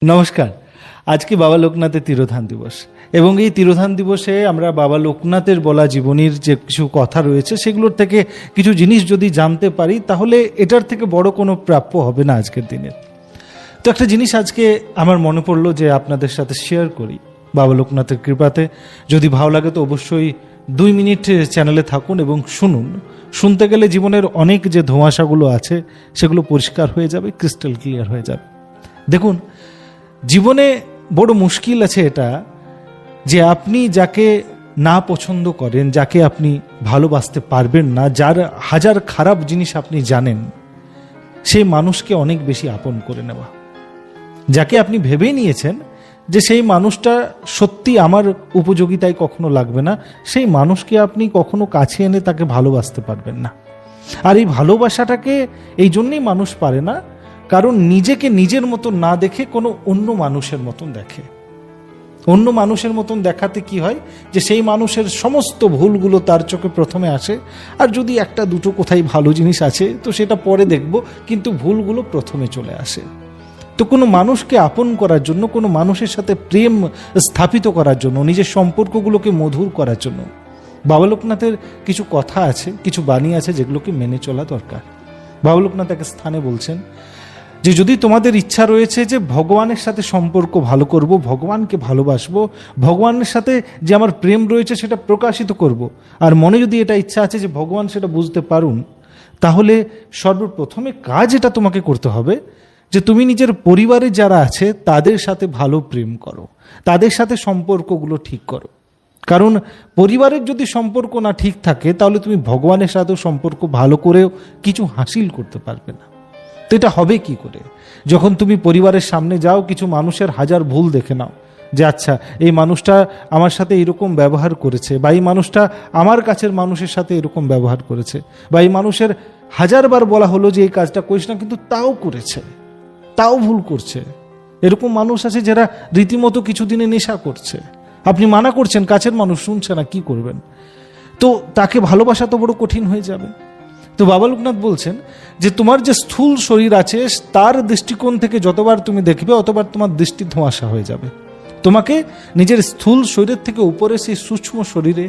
নমস্কার। আজকে বাবা লোকনাথের তিরোধান দিবস এবং এই তিরোধান দিবসে আমরা বাবা লোকনাথের বলা জীবনীর যে কিছু কথা রয়েছে সেগুলোর থেকে কিছু জিনিস যদি জানতে পারি তাহলে এটার থেকে বড় কোনো প্রাপ্য হবে না আজকের দিনে। তো একটা জিনিস আজকে আমার মনে পড়লো যে আপনাদের সাথে শেয়ার করি। বাবা লোকনাথের কৃপাতে যদি ভালো লাগে তো অবশ্যই 2 মিনিট চ্যানেলে থাকুন এবং শুনুন। শুনতে গেলে জীবনের অনেক যে ধোঁয়াশাগুলো আছে সেগুলো পরিষ্কার হয়ে যাবে, ক্রিস্টাল ক্লিয়ার হয়ে যাবে। দেখুন, জীবনে বড় মুশকিল আছে এটা যে আপনি যাকে না পছন্দ করেন, যাকে আপনি ভালোবাসতে পারবেন না, যার হাজার খারাপ জিনিস আপনি জানেন, সেই মানুষকে অনেক বেশি আপন করে নেওয়া। যাকে আপনি ভেবেই নিয়েছেন যে সেই মানুষটা সত্যি আমার উপযোগিতায় কখনো লাগবে না, সেই মানুষকে আপনি কখনো কাছে এনে তাকে ভালোবাসতে পারবেন না। আর এই ভালোবাসাটাকে এই জন্যই মানুষ পারে না, কারণ নিজেকে নিজের মতন না দেখে কোনো অন্য মানুষের মতন দেখে। অন্য মানুষের মতন দেখাতে কি হয় যে সেই মানুষের সমস্ত ভুলগুলো তার চোখে প্রথমে আসে, আর যদি একটা দুটো কোথায় ভালো জিনিস আছে তো সেটা পরে দেখব, কিন্তু ভুলগুলো প্রথমে চলে আসে। তো কোনো মানুষকে আপন করার জন্য, কোনো মানুষের সাথে প্রেম স্থাপিত করার জন্য, নিজের সম্পর্কগুলোকে মধুর করার জন্য বাবা লোকনাথের কিছু কথা আছে, কিছু বাণী আছে যেগুলোকে মেনে চলা দরকার। বাবা লোকনাথ এক স্থানে বলছেন যে যদি তোমাদের ইচ্ছা রয়েছে যে ভগবানের সাথে সম্পর্ক ভালো করব, ভগবানকে ভালোবাসবো, ভগবানের সাথে যে আমার প্রেম রয়েছে সেটা প্রকাশিত করব, আর মনে যদি এটা ইচ্ছা আছে যে ভগবান সেটা বুঝতে পারুন, তাহলে সর্বপ্রথমে কাজ এটা তোমাকে করতে হবে যে তুমি নিজের পরিবারে যারা আছে তাদের সাথে ভালো প্রেম করো, তাদের সাথে সম্পর্কগুলো ঠিক করো। কারণ পরিবারের যদি সম্পর্ক না ঠিক থাকে তাহলে তুমি ভগবানের সাথেও সম্পর্ক ভালো করেও কিছু হাসিল করতে পারবে না। তো এটা হবে কি করে? যখন তুমি পরিবারের সামনে যাও, কিছু মানুষের হাজার ভুল দেখে নাও যে আচ্ছা এই মানুষটা আমার সাথে এরকম ব্যবহার করেছে, বা এই মানুষটা আমার কাছের মানুষের সাথে এরকম ব্যবহার করেছে, বা এই মানুষের হাজারবার বলা হলো যে এই কাজটা করিস না, কিন্তু তাও করেছে, তাও ভুল করছে। এরকম মানুষ আছে যারা রীতিমতো কিছুদিনে নেশা করছে, আপনি মানা করছেন, কাছের মানুষ শুনছে না, কি করবেন? তো তাকে ভালোবাসা তো বড় কঠিন হয়ে যাবে। তো বাবা লোকনাথ বলছেন যে তোমার যে স্থূল শরীর আছে তার দৃষ্টিকোণ থেকে যতবার তুমি দেখবে অতবার তোমার দৃষ্টি ধোঁয়াশা হয়ে যাবে। তোমাকে নিজের স্থূল শরীরের থেকে উপরে সেই সূক্ষ্ম শরীরে